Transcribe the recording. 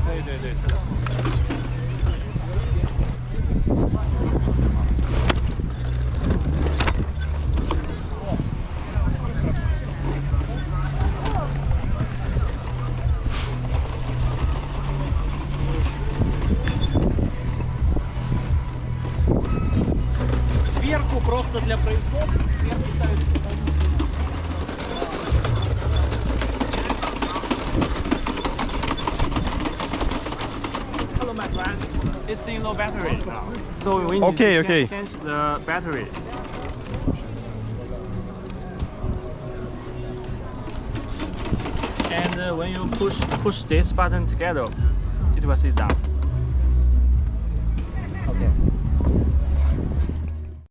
对对对，是的。Сверху просто для производства, сверху ставится Hello, my friend. It's in low battery now, so we need Okay, to okay. change the battery. And when you push this button together, it will sit down.